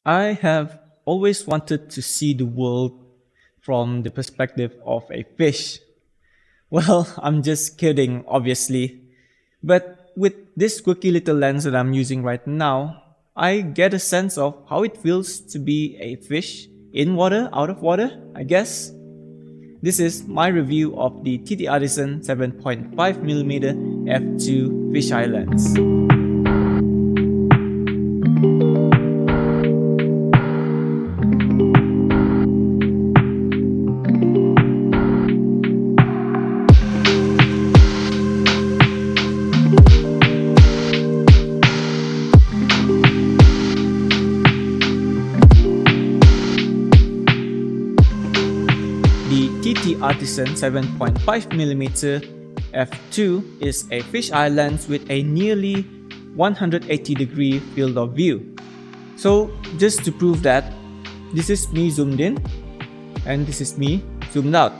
I have always wanted to see the world from the perspective of a fish. Well, I'm just kidding, obviously. But with this quirky little lens that I'm using right now, I get a sense of how it feels to be a fish in water, out of water, I guess. This is my review of the TTArtisan 7.5mm F2 Fisheye Lens. The TTArtisan 7.5mm f2 is a fisheye lens with a nearly 180-degree field of view. So just to prove that, this is me zoomed in and this is me zoomed out.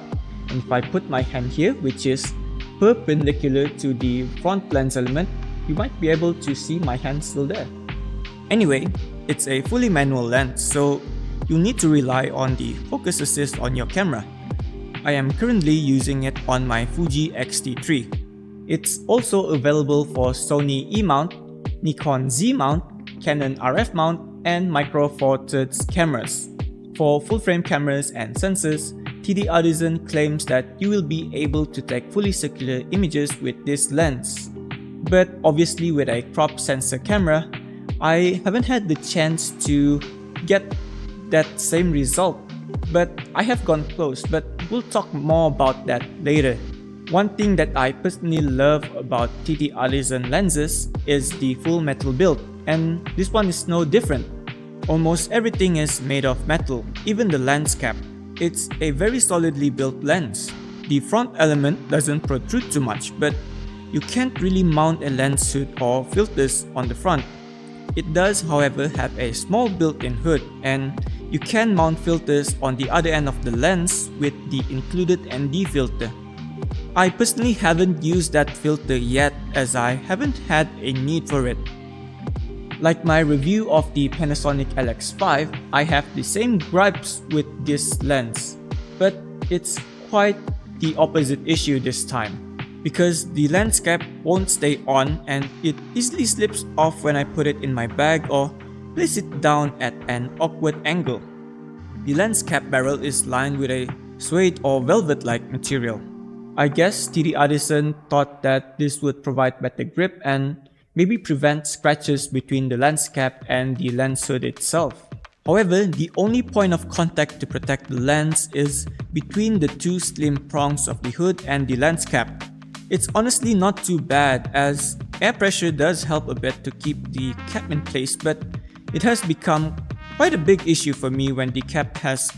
And if I put my hand here, which is perpendicular to the front lens element, you might be able to see my hand still there. Anyway, it's a fully manual lens, so you'll need to rely on the focus assist on your camera. I am currently using it on my Fuji X-T3. It's also available for Sony E-mount, Nikon Z-mount, Canon RF mount, and Micro Four Thirds cameras. For full-frame cameras and sensors, TTArtisan claims that you will be able to take fully circular images with this lens. But obviously with a crop sensor camera, I haven't had the chance to get that same result. But I have gone close, but we'll talk more about that later. One thing that I personally love about TTArtisan lenses is the full metal build, and this one is no different. Almost everything is made of metal, even the lens cap. It's a very solidly built lens. The front element doesn't protrude too much, but you can't really mount a lens hood or filters on the front. It does, however, have a small built-in hood, and you can mount filters on the other end of the lens with the included ND filter. I personally haven't used that filter yet as I haven't had a need for it. Like my review of the Panasonic LX5, I have the same gripes with this lens, but it's quite the opposite issue this time, because the lens cap won't stay on and it easily slips off when I put it in my bag or place it down at an awkward angle. The lens cap barrel is lined with a suede or velvet-like material. I guess TTArtisan thought that this would provide better grip and maybe prevent scratches between the lens cap and the lens hood itself. However, the only point of contact to protect the lens is between the two slim prongs of the hood and the lens cap. It's honestly not too bad, as air pressure does help a bit to keep the cap in place, but it has become quite a big issue for me when the cap has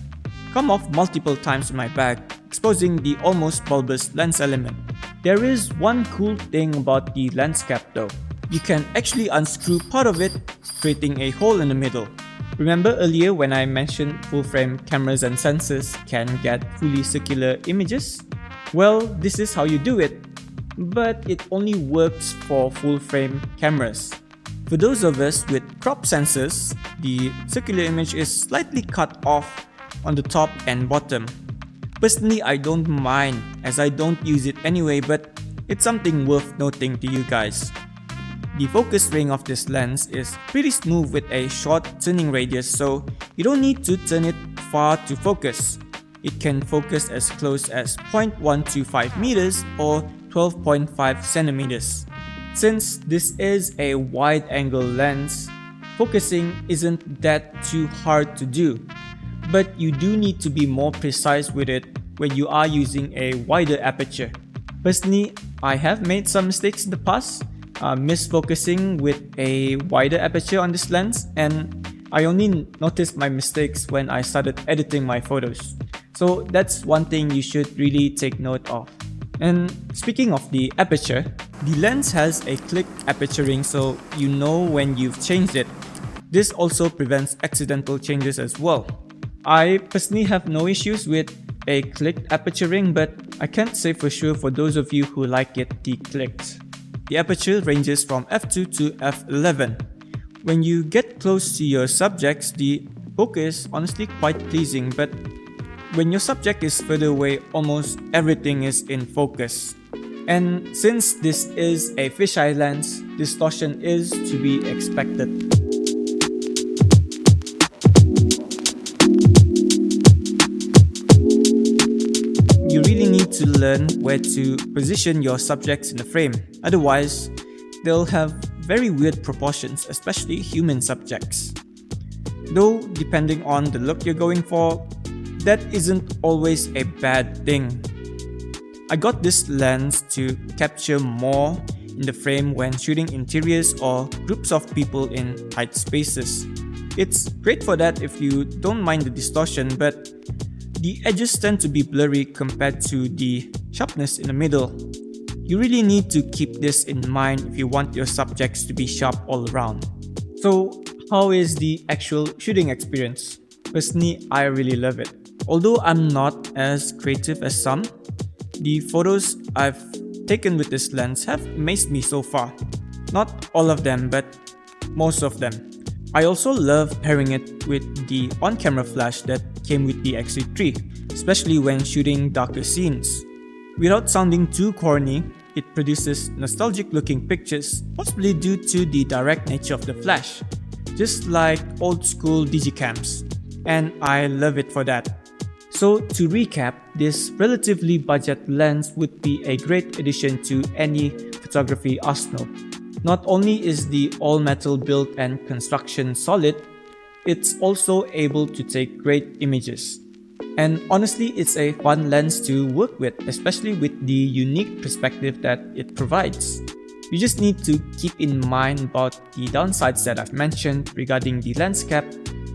come off multiple times in my bag, exposing the almost bulbous lens element. There is one cool thing about the lens cap though. You can actually unscrew part of it, creating a hole in the middle. Remember earlier when I mentioned full-frame cameras and sensors can get fully circular images? Well, this is how you do it, but it only works for full-frame cameras. For those of us with crop sensors, the circular image is slightly cut off on the top and bottom. Personally, I don't mind as I don't use it anyway, but it's something worth noting to you guys. The focus ring of this lens is pretty smooth with a short turning radius, so you don't need to turn it far to focus. It can focus as close as 0.125 meters or 12.5 centimeters. Since this is a wide-angle lens, focusing isn't that too hard to do, but you do need to be more precise with it when you are using a wider aperture. Personally, I have made some mistakes in the past, misfocusing with a wider aperture on this lens, and I only noticed my mistakes when I started editing my photos. So that's one thing you should really take note of. And speaking of the aperture, the lens has a clicked aperture ring, so you know when you've changed it. This also prevents accidental changes as well. I personally have no issues with a clicked aperture ring, but I can't say for sure for those of you who like it declicked. The aperture ranges from f2 to f11. When you get close to your subjects, the focus is honestly quite pleasing, but when your subject is further away, almost everything is in focus. And since this is a fisheye lens, distortion is to be expected. You really need to learn where to position your subjects in the frame, otherwise they'll have very weird proportions, especially human subjects. Though depending on the look you're going for, that isn't always a bad thing. I got this lens to capture more in the frame when shooting interiors or groups of people in tight spaces. It's great for that if you don't mind the distortion, but the edges tend to be blurry compared to the sharpness in the middle. You really need to keep this in mind if you want your subjects to be sharp all around. So, how is the actual shooting experience? Personally, I really love it. Although I'm not as creative as some, the photos I've taken with this lens have amazed me so far. Not all of them, but most of them. I also love pairing it with the on-camera flash that came with the X3, especially when shooting darker scenes. Without sounding too corny, it produces nostalgic-looking pictures, possibly due to the direct nature of the flash, just like old-school digicams, and I love it for that. So to recap, this relatively budget lens would be a great addition to any photography arsenal. Not only is the all-metal build and construction solid, it's also able to take great images. And honestly, it's a fun lens to work with, especially with the unique perspective that it provides. You just need to keep in mind about the downsides that I've mentioned regarding the lens cap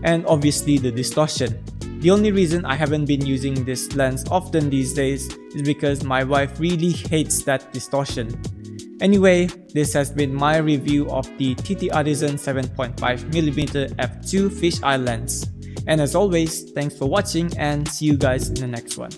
and obviously the distortion. The only reason I haven't been using this lens often these days is because my wife really hates that distortion. Anyway, this has been my review of the TTArtisan 7.5mm f2 fisheye lens. And as always, thanks for watching and see you guys in the next one.